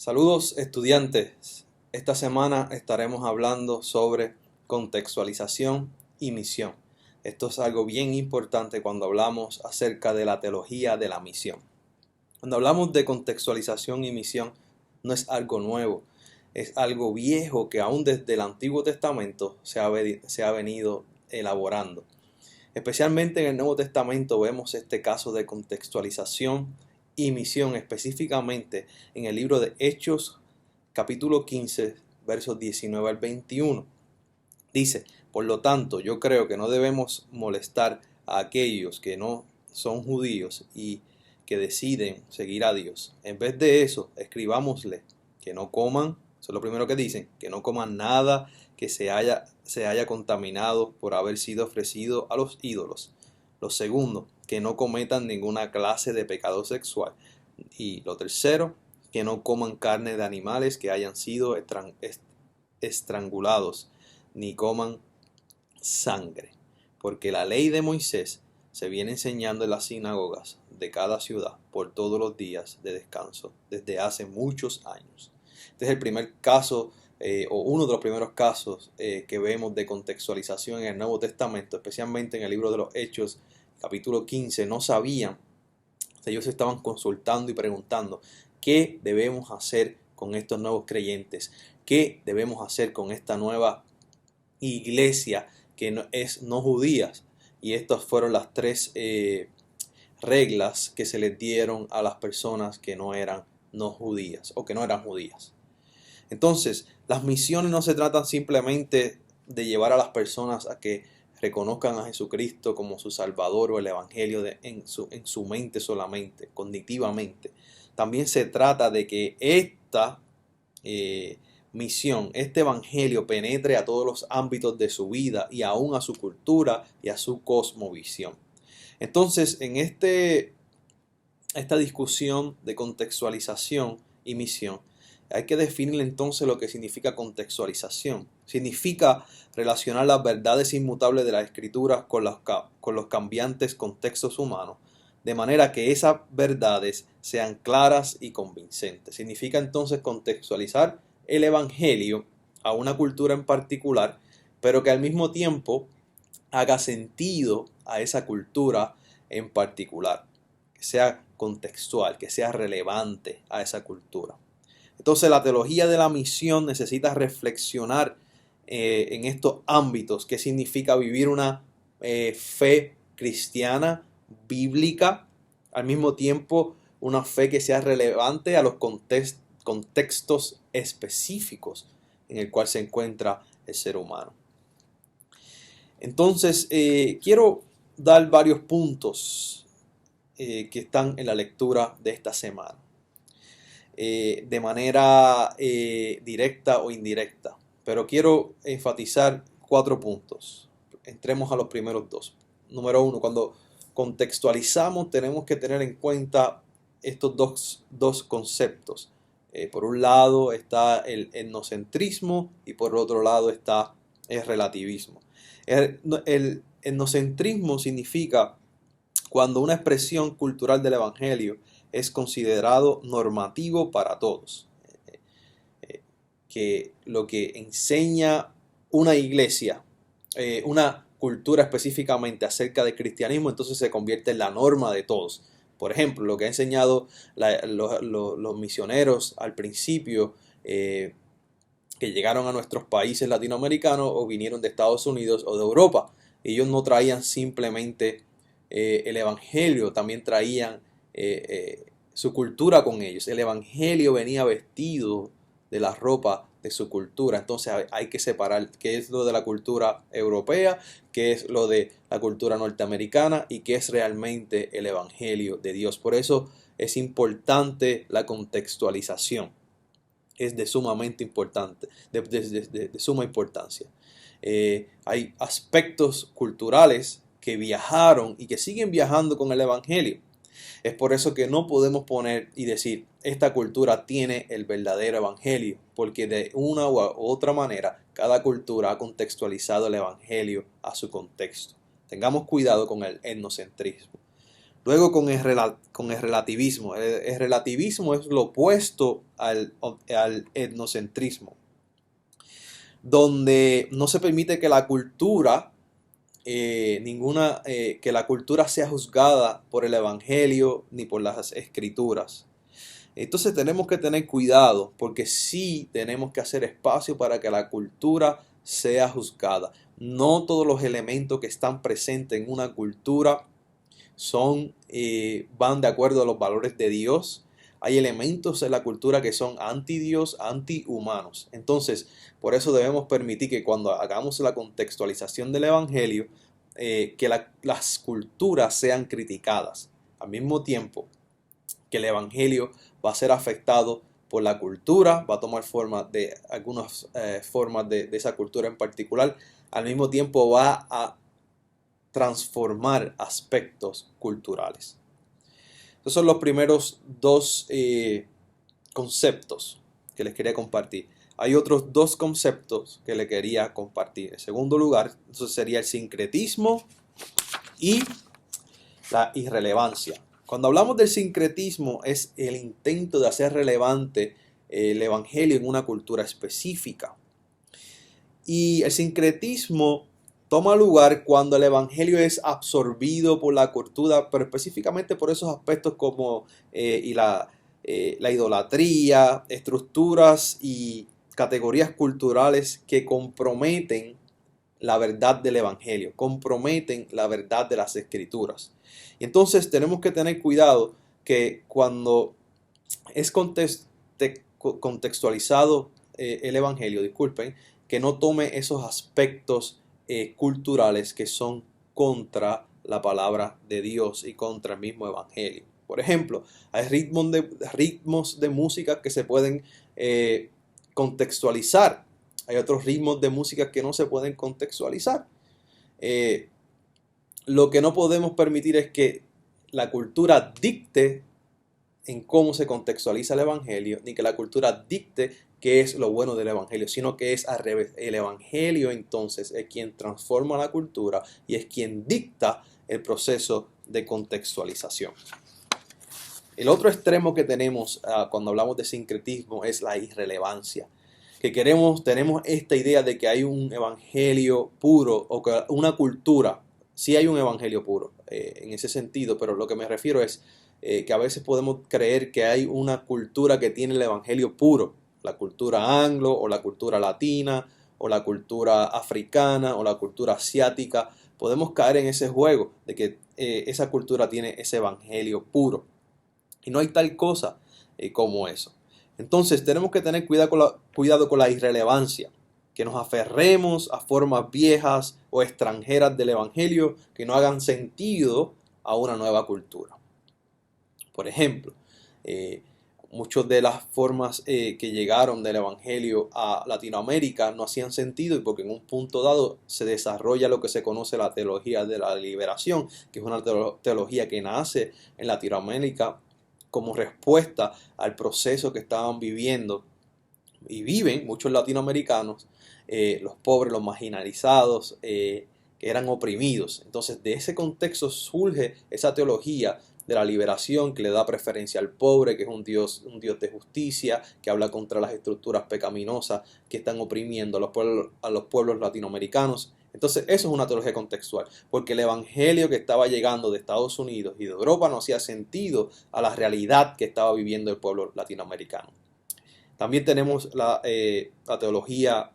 Saludos estudiantes. Esta semana estaremos hablando sobre contextualización y misión. Esto es algo bien importante cuando hablamos acerca de la teología de la misión. Cuando hablamos de contextualización y misión, no es algo nuevo, es algo viejo que aún desde el Antiguo Testamento se ha venido elaborando. Especialmente en el Nuevo Testamento vemos este caso de contextualización y misión, específicamente en el libro de Hechos, capítulo 15, versos 19 al 21. Dice: por lo tanto, yo creo que no debemos molestar a aquellos que no son judíos y que deciden seguir a Dios. En vez de eso, escribámosle que no coman, eso es lo primero que dicen, que no coman nada que se haya contaminado por haber sido ofrecido a los ídolos. Lo segundo, que no cometan ninguna clase de pecado sexual. Y lo tercero, que no coman carne de animales que hayan sido estrangulados, ni coman sangre, porque la ley de Moisés se viene enseñando en las sinagogas de cada ciudad por todos los días de descanso desde hace muchos años. Este es el primer caso o uno de los primeros casos que vemos de contextualización en el Nuevo Testamento, especialmente en el libro de los Hechos, capítulo 15. No sabían, ellos estaban consultando y preguntando: ¿qué debemos hacer con estos nuevos creyentes? ¿Qué debemos hacer con esta nueva iglesia que no judías? Y estas fueron las tres reglas que se les dieron a las personas que no eran no judías o que no eran judías. Entonces, las misiones no se tratan simplemente de llevar a las personas a que reconozcan a Jesucristo como su Salvador o el Evangelio en su mente solamente, cognitivamente. También se trata de que esta misión, este Evangelio penetre a todos los ámbitos de su vida y aún a su cultura y a su cosmovisión. Entonces, en esta discusión de contextualización y misión, hay que definir entonces lo que significa contextualización. Significa relacionar las verdades inmutables de las Escrituras con los cambiantes contextos humanos, de manera que esas verdades sean claras y convincentes. Significa entonces contextualizar el Evangelio a una cultura en particular, pero que al mismo tiempo haga sentido a esa cultura en particular, que sea contextual, que sea relevante a esa cultura. Entonces, la teología de la misión necesita reflexionar en estos ámbitos. ¿Qué significa vivir una fe cristiana, bíblica, al mismo tiempo una fe que sea relevante a los contextos específicos en el cual se encuentra el ser humano? Entonces, quiero dar varios puntos que están en la lectura de esta semana, de manera directa o indirecta, pero quiero enfatizar 4 puntos. Entremos a los primeros 2. Número 1, cuando contextualizamos tenemos que tener en cuenta estos dos conceptos. Por un lado está el etnocentrismo y por otro lado está el relativismo. El etnocentrismo significa cuando una expresión cultural del Evangelio es considerado normativo para todos. Que lo que enseña una iglesia, una cultura específicamente acerca del cristianismo, entonces se convierte en la norma de todos. Por ejemplo, lo que ha enseñado los misioneros al principio, que llegaron a nuestros países latinoamericanos o vinieron de Estados Unidos o de Europa. Ellos no traían simplemente el Evangelio, también traían su cultura con ellos. El Evangelio venía vestido de la ropa de su cultura. Entonces hay que separar qué es lo de la cultura europea, qué es lo de la cultura norteamericana y qué es realmente el Evangelio de Dios. Por eso es importante la contextualización. Es de sumamente importante, de suma importancia. Hay aspectos culturales que viajaron y que siguen viajando con el Evangelio. Es por eso que no podemos poner y decir esta cultura tiene el verdadero Evangelio, porque de una u otra manera cada cultura ha contextualizado el Evangelio a su contexto. Tengamos cuidado con el etnocentrismo. Luego con el relativismo. El relativismo es lo opuesto al etnocentrismo, donde no se permite que la cultura, que la cultura sea juzgada por el evangelio ni por las escrituras. Entonces tenemos que tener cuidado porque sí tenemos que hacer espacio para que la cultura sea juzgada. No todos los elementos que están presentes en una cultura van de acuerdo a los valores de Dios. Hay elementos en la cultura que son anti-Dios, anti-humanos. Entonces, por eso debemos permitir que cuando hagamos la contextualización del evangelio, las culturas sean criticadas. Al mismo tiempo que el evangelio va a ser afectado por la cultura, va a tomar forma de algunas formas de esa cultura en particular. Al mismo tiempo va a transformar aspectos culturales. Estos son los primeros dos conceptos que les quería compartir. Hay otros dos conceptos que les quería compartir. En segundo lugar, eso sería el sincretismo y la irrelevancia. Cuando hablamos del sincretismo es el intento de hacer relevante el evangelio en una cultura específica. Y el sincretismo toma lugar cuando el evangelio es absorbido por la cultura, pero específicamente por esos aspectos como la idolatría, estructuras y categorías culturales que comprometen la verdad del evangelio, comprometen la verdad de las escrituras. Y entonces tenemos que tener cuidado que cuando es contextualizado el evangelio, disculpen, que no tome esos aspectos culturales que son contra la palabra de Dios y contra el mismo evangelio. Por ejemplo, hay ritmos de música que se pueden contextualizar. Hay otros ritmos de música que no se pueden contextualizar. Lo que no podemos permitir es que la cultura dicte en cómo se contextualiza el evangelio, ni que la cultura dicte qué es lo bueno del evangelio, sino que es al revés. El evangelio entonces es quien transforma la cultura y es quien dicta el proceso de contextualización. El otro extremo que tenemos cuando hablamos de sincretismo es la irrelevancia. Que tenemos esta idea de que hay un evangelio puro o que una cultura, sí hay un evangelio puro en ese sentido, pero lo que me refiero es que a veces podemos creer que hay una cultura que tiene el evangelio puro, la cultura anglo o la cultura latina o la cultura africana o la cultura asiática. Podemos caer en ese juego de que esa cultura tiene ese evangelio puro y no hay tal cosa como eso. Entonces tenemos que tener cuidado con la irrelevancia, que nos aferremos a formas viejas o extranjeras del evangelio que no hagan sentido a una nueva cultura. Por ejemplo, muchas de las formas que llegaron del evangelio a Latinoamérica no hacían sentido y porque en un punto dado se desarrolla lo que se conoce la teología de la liberación, que es una teología que nace en Latinoamérica como respuesta al proceso que estaban viviendo y viven muchos latinoamericanos, los pobres, los marginalizados, que eran oprimidos. Entonces de ese contexto surge esa teología de la liberación que le da preferencia al pobre, que es un Dios de justicia, que habla contra las estructuras pecaminosas que están oprimiendo a los pueblos latinoamericanos. Entonces eso es una teología contextual, porque el evangelio que estaba llegando de Estados Unidos y de Europa no hacía sentido a la realidad que estaba viviendo el pueblo latinoamericano. También tenemos la teología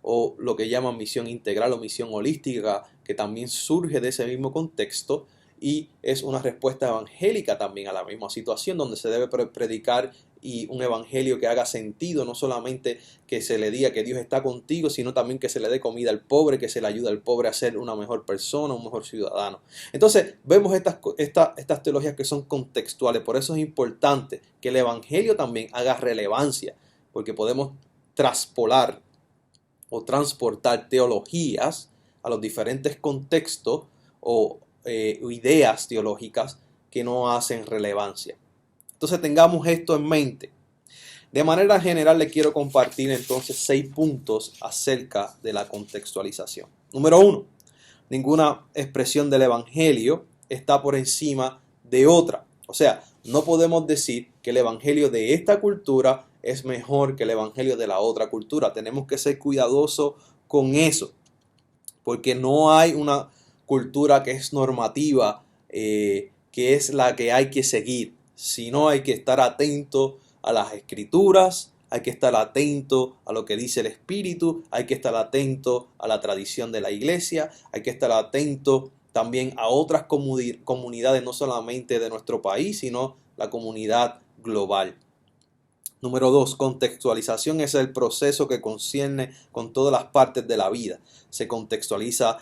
o lo que llaman misión integral o misión holística, que también surge de ese mismo contexto y es una respuesta evangélica también a la misma situación, donde se debe predicar y un evangelio que haga sentido, no solamente que se le diga que Dios está contigo, sino también que se le dé comida al pobre, que se le ayude al pobre a ser una mejor persona, un mejor ciudadano. Entonces vemos estas teologías que son contextuales, por eso es importante que el evangelio también haga relevancia, porque podemos traspolar o transportar teologías a los diferentes contextos o ideas teológicas que no hacen relevancia. Entonces tengamos esto en mente. De manera general les quiero compartir entonces 6 puntos acerca de la contextualización. Número 1. Ninguna expresión del evangelio está por encima de otra. O sea, no podemos decir que el evangelio de esta cultura es mejor que el evangelio de la otra cultura. Tenemos que ser cuidadosos con eso, porque no hay una cultura que es normativa, que es la que hay que seguir, sino hay que estar atento a las escrituras, hay que estar atento a lo que dice el Espíritu, hay que estar atento a la tradición de la iglesia, hay que estar atento también a otras comunidades, no solamente de nuestro país, sino la comunidad global. Número 2, contextualización es el proceso que concierne con todas las partes de la vida. Se contextualiza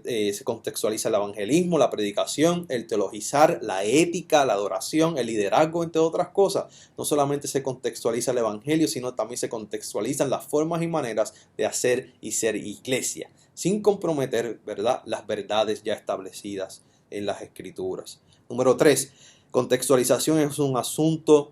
se contextualiza el evangelismo, la predicación, el teologizar, la ética, la adoración, el liderazgo, entre otras cosas. No solamente se contextualiza el evangelio, sino también se contextualizan las formas y maneras de hacer y ser iglesia, sin comprometer, ¿verdad?, las verdades ya establecidas en las escrituras. Número 3, contextualización es un asunto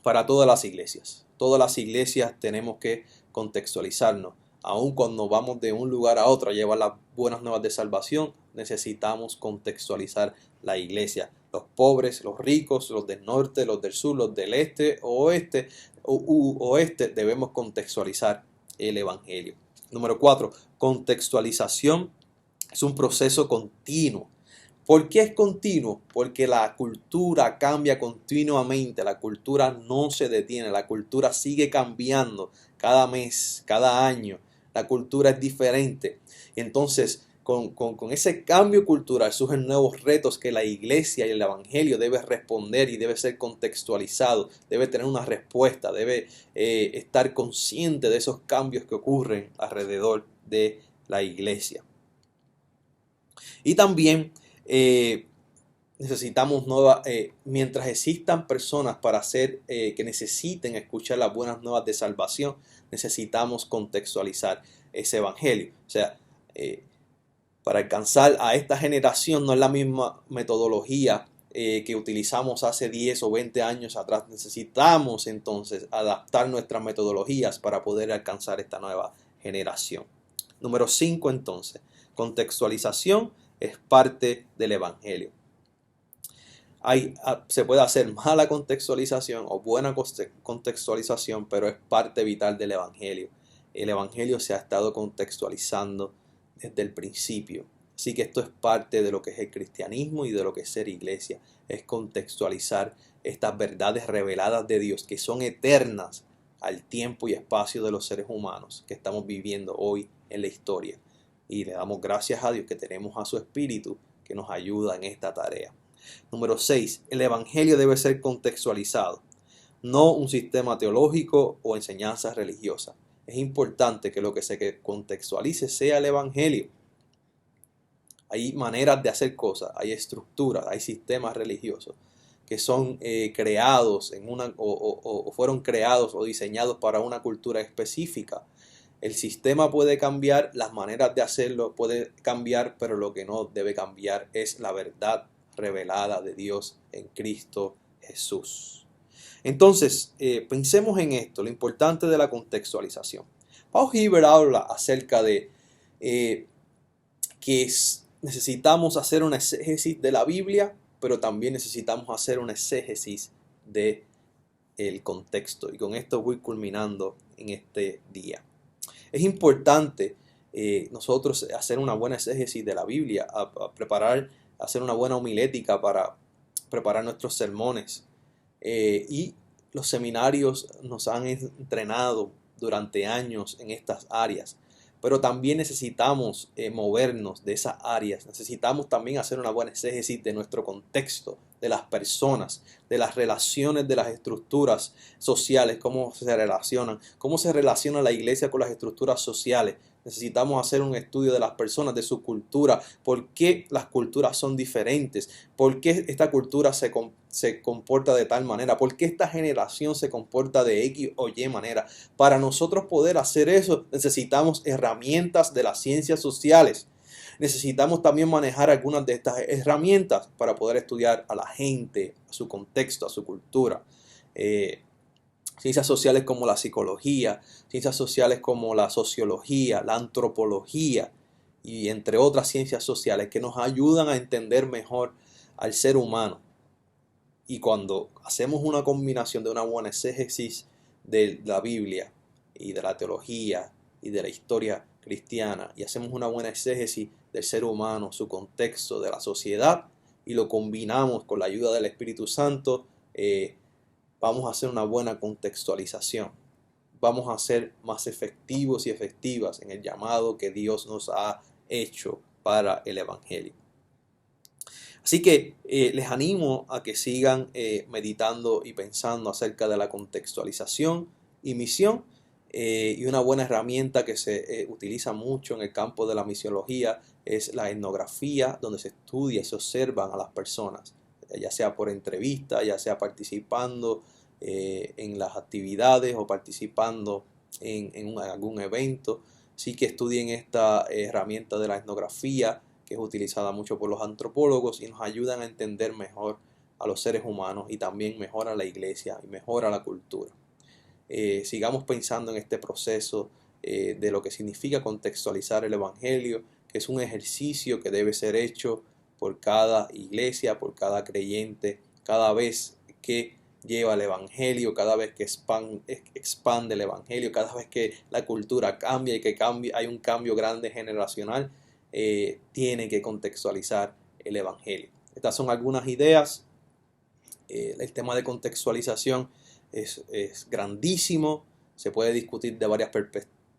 para todas las iglesias. Todas las iglesias tenemos que contextualizarnos. Aun cuando vamos de un lugar a otro a llevar las buenas nuevas de salvación, necesitamos contextualizar la iglesia. Los pobres, los ricos, los del norte, los del sur, los del este o oeste, debemos contextualizar el evangelio. Número 4, contextualización es un proceso continuo. ¿Por qué es continuo? Porque la cultura cambia continuamente, la cultura no se detiene, la cultura sigue cambiando cada mes, cada año, la cultura es diferente. Entonces, con ese cambio cultural surgen nuevos retos que la iglesia y el evangelio debe responder y debe ser contextualizado, debe tener una respuesta, debe estar consciente de esos cambios que ocurren alrededor de la iglesia. Y también necesitamos mientras existan personas para que necesiten escuchar las buenas nuevas de salvación, necesitamos contextualizar ese evangelio. O sea, para alcanzar a esta generación no es la misma metodología que utilizamos hace 10 o 20 años atrás. Necesitamos entonces adaptar nuestras metodologías para poder alcanzar esta nueva generación. Número 5 entonces, contextualización es parte del evangelio. Se puede hacer mala contextualización o buena contextualización, pero es parte vital del evangelio. El evangelio se ha estado contextualizando desde el principio. Así que esto es parte de lo que es el cristianismo y de lo que es ser iglesia. Es contextualizar estas verdades reveladas de Dios que son eternas al tiempo y espacio de los seres humanos que estamos viviendo hoy en la historia. Y le damos gracias a Dios que tenemos a su Espíritu que nos ayuda en esta tarea. Número 6. El evangelio debe ser contextualizado, no un sistema teológico o enseñanza religiosa. Es importante que lo que se contextualice sea el evangelio. Hay maneras de hacer cosas, hay estructuras, hay sistemas religiosos que son creados o fueron creados o diseñados para una cultura específica. El sistema puede cambiar, las maneras de hacerlo puede cambiar, pero lo que no debe cambiar es la verdad revelada de Dios en Cristo Jesús. Entonces, pensemos en esto, lo importante de la contextualización. Paul Hiebert habla acerca de que necesitamos hacer una exégesis de la Biblia, pero también necesitamos hacer una exégesis del contexto. Y con esto voy culminando en este día. Es importante nosotros hacer una buena exégesis de la Biblia, hacer una buena homilética para preparar nuestros sermones. Y los seminarios nos han entrenado durante años en estas áreas. Pero también necesitamos movernos de esas áreas. Necesitamos también hacer una buena exégesis de nuestro contexto, de las personas, de las relaciones, de las estructuras sociales, cómo se relaciona la iglesia con las estructuras sociales. Necesitamos hacer un estudio de las personas, de su cultura, por qué las culturas son diferentes, por qué esta cultura se comporta de tal manera, por qué esta generación se comporta de X o Y manera. Para nosotros poder hacer eso necesitamos herramientas de las ciencias sociales. Necesitamos también manejar algunas de estas herramientas para poder estudiar a la gente, a su contexto, a su cultura. Ciencias sociales como la psicología, ciencias sociales como la sociología, la antropología y entre otras ciencias sociales que nos ayudan a entender mejor al ser humano. Y cuando hacemos una combinación de una buena exégesis de la Biblia y de la teología y de la historia cristiana, y hacemos una buena exégesis del ser humano, su contexto, de la sociedad, y lo combinamos con la ayuda del Espíritu Santo, vamos a hacer una buena contextualización. Vamos a ser más efectivos y efectivas en el llamado que Dios nos ha hecho para el Evangelio. Así que les animo a que sigan meditando y pensando acerca de la contextualización y misión. Y una buena herramienta que se utiliza mucho en el campo de la misiología es la etnografía, donde se estudia y se observan a las personas, ya sea por entrevista, ya sea participando en las actividades o participando en algún evento. Así que estudien esta herramienta de la etnografía, que es utilizada mucho por los antropólogos y nos ayudan a entender mejor a los seres humanos y también mejor a la iglesia y mejor a la cultura. Sigamos pensando en este proceso de lo que significa contextualizar el Evangelio, que es un ejercicio que debe ser hecho por cada iglesia, por cada creyente, cada vez que lleva el Evangelio, cada vez que expande el Evangelio, cada vez que la cultura cambia y que hay un cambio grande generacional, tiene que contextualizar el Evangelio. Estas son algunas ideas. El tema de contextualización es grandísimo, se puede discutir de varias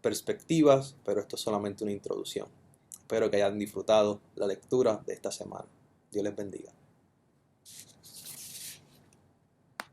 perspectivas, pero esto es solamente una introducción. Espero que hayan disfrutado la lectura de esta semana. Dios les bendiga.